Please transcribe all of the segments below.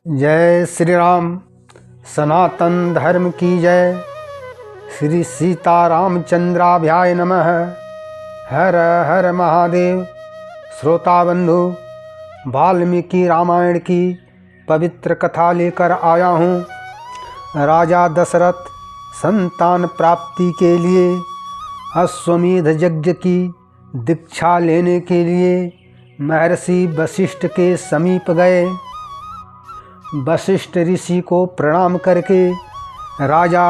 जय श्री राम। सनातन धर्म की जय। श्री सीतारामचंद्राभ्याय नमः। हर हर महादेव। श्रोता बंधु, वाल्मीकि रामायण की पवित्र कथा लेकर आया हूँ। राजा दशरथ संतान प्राप्ति के लिए अश्वमेध यज्ञ की दीक्षा लेने के लिए महर्षि वशिष्ठ के समीप गए। वशिष्ठ ऋषि को प्रणाम करके राजा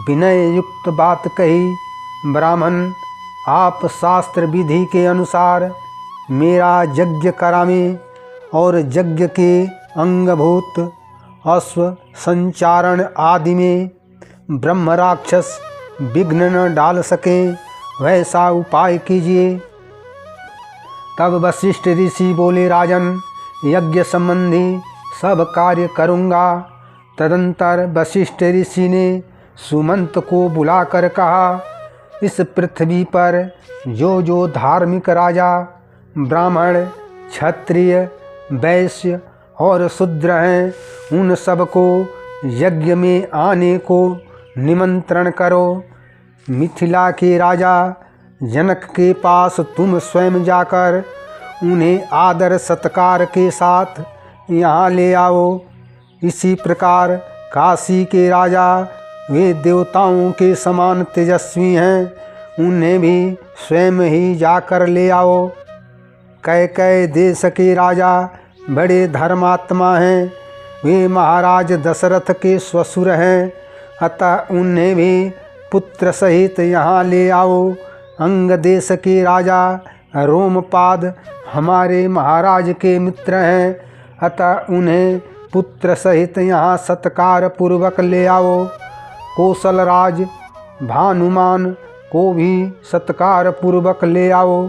विनय युक्त बात कही। ब्राह्मण, आप शास्त्र विधि के अनुसार मेरा यज्ञ करावें और यज्ञ के अंगभूत अश्व संचारण आदि में ब्रह्म राक्षस विघ्न न डाल सकें, वैसा उपाय कीजिए। तब वशिष्ठ ऋषि बोले, राजन, यज्ञ संबंधी सब कार्य करूँगा। तदंतर वशिष्ठ ऋषि ने सुमंत को बुलाकर कहा, इस पृथ्वी पर जो धार्मिक राजा, ब्राह्मण, क्षत्रिय, वैश्य और शूद्र हैं, उन सबको यज्ञ में आने को निमंत्रण करो। मिथिला के राजा जनक के पास तुम स्वयं जाकर उन्हें आदर सत्कार के साथ यहाँ ले आओ। इसी प्रकार काशी के राजा, वे देवताओं के समान तेजस्वी हैं, उन्हें भी स्वयं ही जाकर ले आओ। कैकेयी देश के राजा बड़े धर्मात्मा हैं, वे महाराज दशरथ के ससुर हैं, अतः उन्हें भी पुत्र सहित यहाँ ले आओ। अंग देश के राजा रोमपाद हमारे महाराज के मित्र हैं, अतः उन्हें पुत्र सहित यहाँ सत्कार पूर्वक ले आओ। कौशल राज भानुमान को भी सत्कार पूर्वक ले आओ।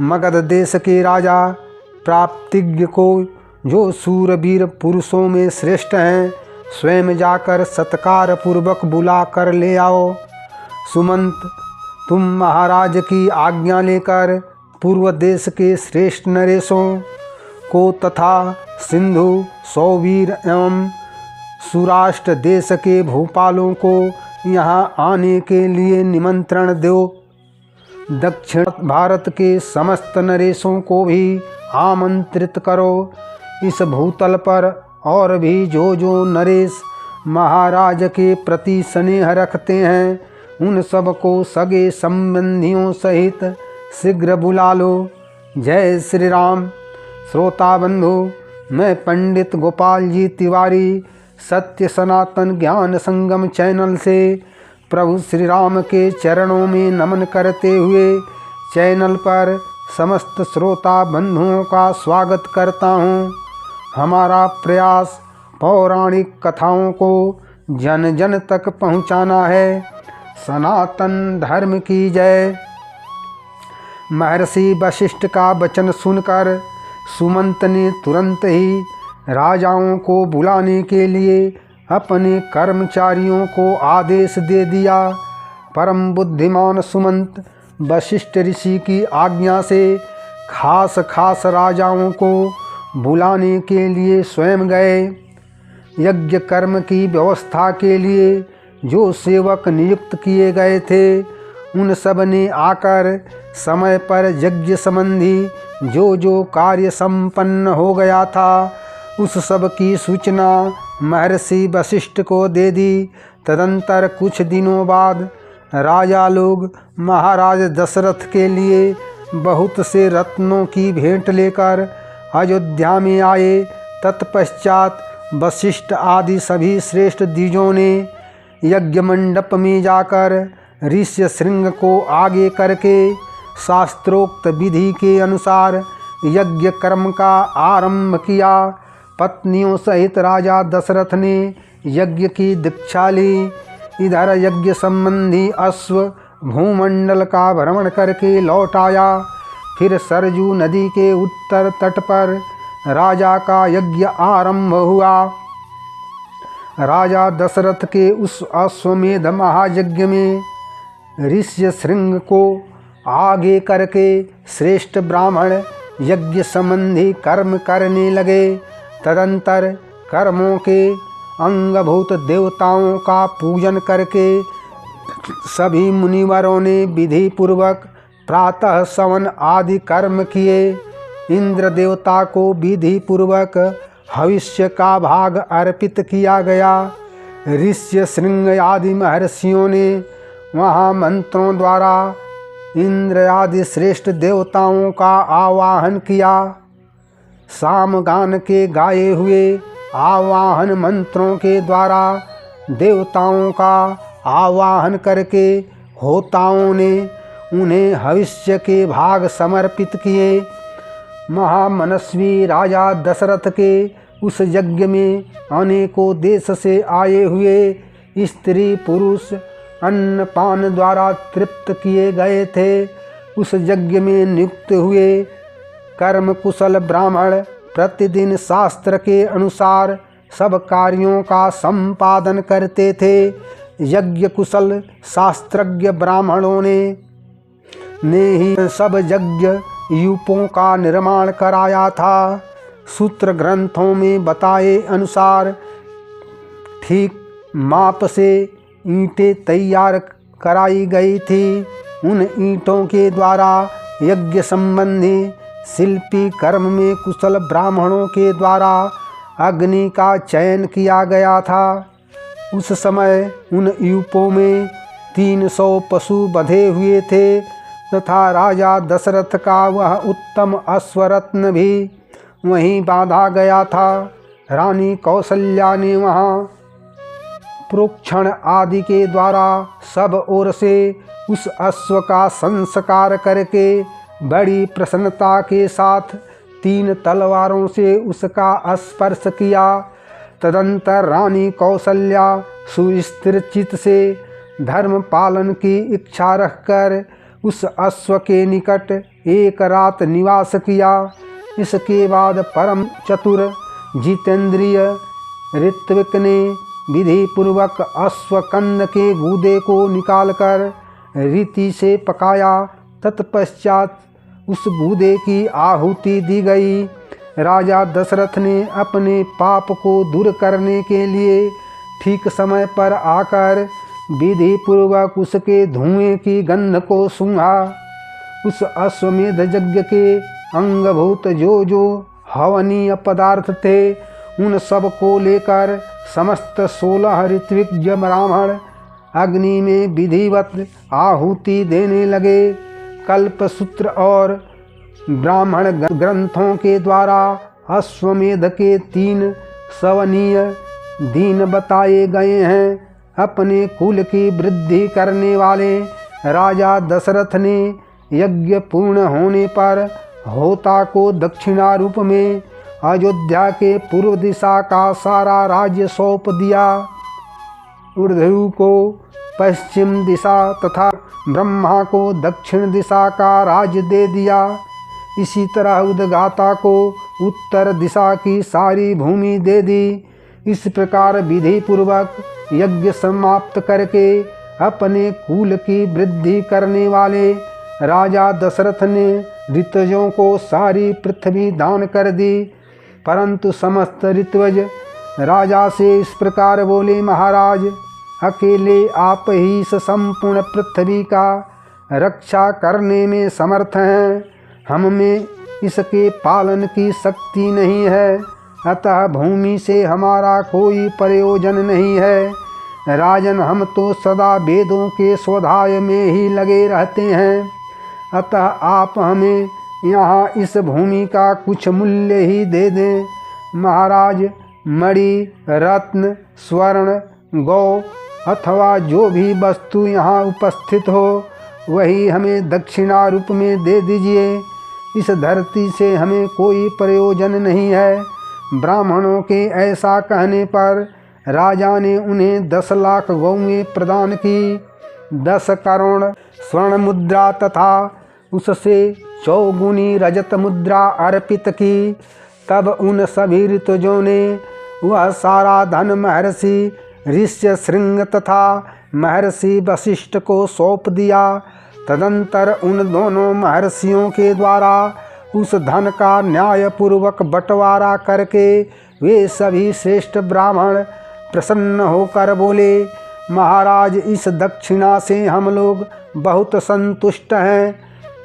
मगध देश के राजा प्राप्तिज्ञ को, जो सूरवीर पुरुषों में श्रेष्ठ हैं, स्वयं जाकर सत्कार पूर्वक बुला कर ले आओ। सुमंत, तुम महाराज की आज्ञा लेकर पूर्व देश के श्रेष्ठ नरेशों को तथा सिंधु, सौवीर एवं सुराष्ट्र देश के भूपालों को यहाँ आने के लिए निमंत्रण दो। दक्षिण भारत के समस्त नरेशों को भी आमंत्रित करो। इस भूतल पर और भी जो नरेश महाराज के प्रति स्नेह रखते हैं, उन सब को सगे संबंधियों सहित शीघ्र बुला लो। जय श्री राम। श्रोता बंधु, मैं पंडित गोपाल जी तिवारी सत्य सनातन ज्ञान संगम चैनल से प्रभु श्री राम के चरणों में नमन करते हुए चैनल पर समस्त श्रोता बंधुओं का स्वागत करता हूँ। हमारा प्रयास पौराणिक कथाओं को जन जन तक पहुँचाना है। सनातन धर्म की जय। महर्षि वशिष्ठ का वचन सुनकर सुमंत ने तुरंत ही राजाओं को बुलाने के लिए अपने कर्मचारियों को आदेश दे दिया। परम बुद्धिमान सुमंत वशिष्ठ ऋषि की आज्ञा से खास राजाओं को बुलाने के लिए स्वयं गए। यज्ञ कर्म की व्यवस्था के लिए जो सेवक नियुक्त किए गए थे, उन सब ने आकर समय पर यज्ञ संबंधी जो कार्य संपन्न हो गया था, उस सब की सूचना महर्षि वशिष्ठ को दे दी। तदंतर कुछ दिनों बाद राजा लोग महाराज दशरथ के लिए बहुत से रत्नों की भेंट लेकर अयोध्या में आए। तत्पश्चात वशिष्ठ आदि सभी श्रेष्ठ द्विजों ने यज्ञ मंडप में जाकर ऋष्य शृंग को आगे करके शास्त्रोक्त विधि के अनुसार यज्ञ कर्म का आरंभ किया। पत्नियों सहित राजा दशरथ ने यज्ञ की दीक्षा ली। इधर यज्ञ संबंधी अश्व भूमंडल का भ्रमण करके लौट आया। फिर सरजू नदी के उत्तर तट पर राजा का यज्ञ आरंभ हुआ। राजा दशरथ के उस अश्वमेध महायज्ञ में ऋष्य शृंग को आगे करके श्रेष्ठ ब्राह्मण यज्ञ संबंधी कर्म करने लगे। तदंतर कर्मों के अंगभूत देवताओं का पूजन करके सभी मुनिवरों ने विधि पूर्वक प्रातः सवन आदि कर्म किए। इंद्र देवता को विधि पूर्वक हविष्य का भाग अर्पित किया गया। ऋष्य श्रृंग आदि महर्षियों ने वहाँ मंत्रों द्वारा इंद्र आदि श्रेष्ठ देवताओं का आवाहन किया। सामगान के गाए हुए आवाहन मंत्रों के द्वारा देवताओं का आवाहन करके होताओं ने उन्हें हविष्य के भाग समर्पित किए। महामनस्वी राजा दशरथ के उस यज्ञ में अनेकों देश से आए हुए स्त्री पुरुष अन्न पान द्वारा तृप्त किए गए थे। उस यज्ञ में नियुक्त हुए कर्म कुशल ब्राह्मण प्रतिदिन शास्त्र के अनुसार सब कार्यों का संपादन करते थे। यज्ञ कुशल शास्त्रज्ञ ब्राह्मणों ने ही सब यज्ञ यूपों का निर्माण कराया था। सूत्र ग्रंथों में बताए अनुसार ठीक माप से ईंटें तैयार कराई गई थी। उन ईंटों के द्वारा यज्ञ संबंधी शिल्पी कर्म में कुशल ब्राह्मणों के द्वारा अग्नि का चयन किया गया था। उस समय उन यूपों में 300 पशु बंधे हुए थे तथा राजा दशरथ का वह उत्तम अश्वरत्न भी वहीं बांधा गया था। रानी कौशल्या ने वहाँ प्रोक्षण आदि के द्वारा सब ओर से उस अश्व का संस्कार करके बड़ी प्रसन्नता के साथ 3 तलवारों से उसका स्पर्श किया। तदंतर रानी कौशल्या सुस्थिर चित्त से धर्म पालन की इच्छा रखकर उस अश्व के निकट एक रात निवास किया। इसके बाद परम चतुर जितेंद्रिय ऋत्विक ने विधि पूर्वक अश्वकंद के गूदे को निकालकर रीति से पकाया। तत्पश्चात उस गूदे की आहुति दी गई। राजा दशरथ ने अपने पाप को दूर करने के लिए ठीक समय पर आकर विधि पूर्वक उसके धुएं की गंध को सूंघा। उस अश्वमेध यज्ञ के अंगभूत जो हवनीय पदार्थ थे उन सब को लेकर समस्त 16 ऋत्विक ब्राह्मण अग्नि में विधिवत आहुति देने लगे। कल्पसूत्र और ब्राह्मण ग्रंथों के द्वारा अश्वमेध के 3 सवनीय दिन बताए गए हैं। अपने कुल की वृद्धि करने वाले राजा दशरथ ने यज्ञ पूर्ण होने पर होता को दक्षिणा रूप में अयोध्या के पूर्व दिशा का सारा राज्य सौंप दिया। उर्ध्व को पश्चिम दिशा तथा ब्रह्मा को दक्षिण दिशा का राज्य दे दिया। इसी तरह उद्गाता को उत्तर दिशा की सारी भूमि दे दी। इस प्रकार विधि पूर्वक यज्ञ समाप्त करके अपने कुल की वृद्धि करने वाले राजा दशरथ ने ऋतजों को सारी पृथ्वी दान कर दी। परंतु समस्त ऋतवज राजा से इस प्रकार बोले, महाराज अकेले आप ही इस संपूर्ण पृथ्वी का रक्षा करने में समर्थ हैं। हम में इसके पालन की शक्ति नहीं है, अतः भूमि से हमारा कोई प्रयोजन नहीं है। राजन, हम तो सदा वेदों के स्वाध्याय में ही लगे रहते हैं, अतः आप हमें यहाँ इस भूमि का कुछ मूल्य ही दे दें। महाराज, मणि, रत्न, स्वर्ण, गौ अथवा जो भी वस्तु यहाँ उपस्थित हो वही हमें दक्षिणा रूप में दे दीजिए। इस धरती से हमें कोई प्रयोजन नहीं है। ब्राह्मणों के ऐसा कहने पर राजा ने उन्हें 10 लाख गौएं प्रदान की, 10 करोड़ स्वर्ण मुद्रा तथा उससे 4 रजत मुद्रा अर्पित की। तब उन सभी ऋतुजों ने वह सारा धन महर्षि ऋष्य श्रृंग तथा महर्षि वशिष्ठ को सौंप दिया। तदंतर उन दोनों महर्षियों के द्वारा उस धन का न्यायपूर्वक बंटवारा करके वे सभी श्रेष्ठ ब्राह्मण प्रसन्न होकर बोले, महाराज इस दक्षिणा से हम लोग बहुत संतुष्ट हैं।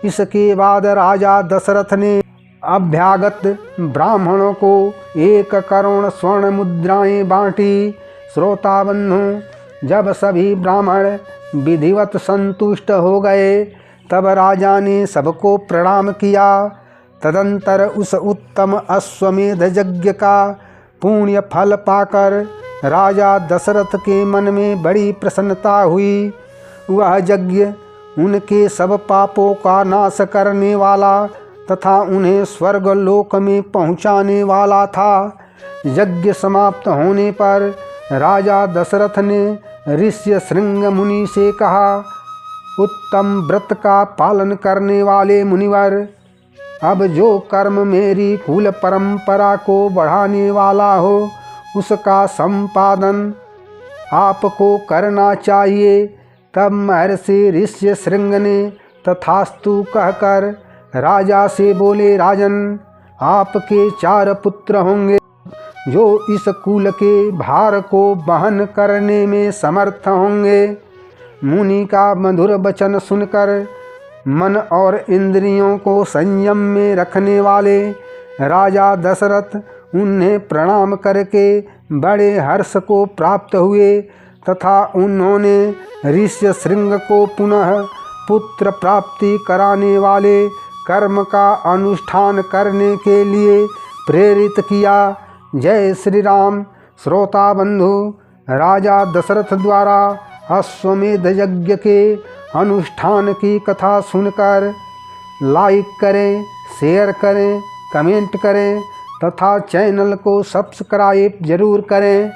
इसके बाद राजा दशरथ ने अभ्यागत ब्राह्मणों को 1 करोड़ स्वर्ण मुद्राएं बांटी। श्रोता बंधु, जब सभी ब्राह्मण विधिवत संतुष्ट हो गए तब राजा ने सबको प्रणाम किया। तदंतर उस उत्तम अश्वमेध यज्ञ का पुण्य फल पाकर राजा दशरथ के मन में बड़ी प्रसन्नता हुई। वह यज्ञ उनके सब पापों का नाश करने वाला तथा उन्हें स्वर्ग लोक में पहुँचाने वाला था। यज्ञ समाप्त होने पर राजा दशरथ ने ऋष्य शृंग मुनि से कहा, उत्तम व्रत का पालन करने वाले मुनिवर, अब जो कर्म मेरी कुल परंपरा को बढ़ाने वाला हो उसका संपादन आपको करना चाहिए। तब महर्षि ऋष्य शृंग ने तथास्तु कहकर राजा से बोले, राजन, आपके 4 पुत्र होंगे जो इस कुल के भार को वहन करने में समर्थ होंगे। मुनि का मधुर वचन सुनकर मन और इंद्रियों को संयम में रखने वाले राजा दशरथ उन्हें प्रणाम करके बड़े हर्ष को प्राप्त हुए तथा उन्होंने ऋष्य शृंग को पुनः पुत्र प्राप्ति कराने वाले कर्म का अनुष्ठान करने के लिए प्रेरित किया। जय श्री राम। श्रोता बंधु, राजा दशरथ द्वारा अश्वमेध यज्ञ के अनुष्ठान की कथा सुनकर लाइक करें, शेयर करें, कमेंट करें तथा चैनल को सब्सक्राइब जरूर करें।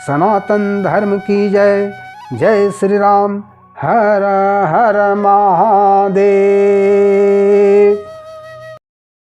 सनातन धर्म की जय। जय श्री राम। हर हर महादेव।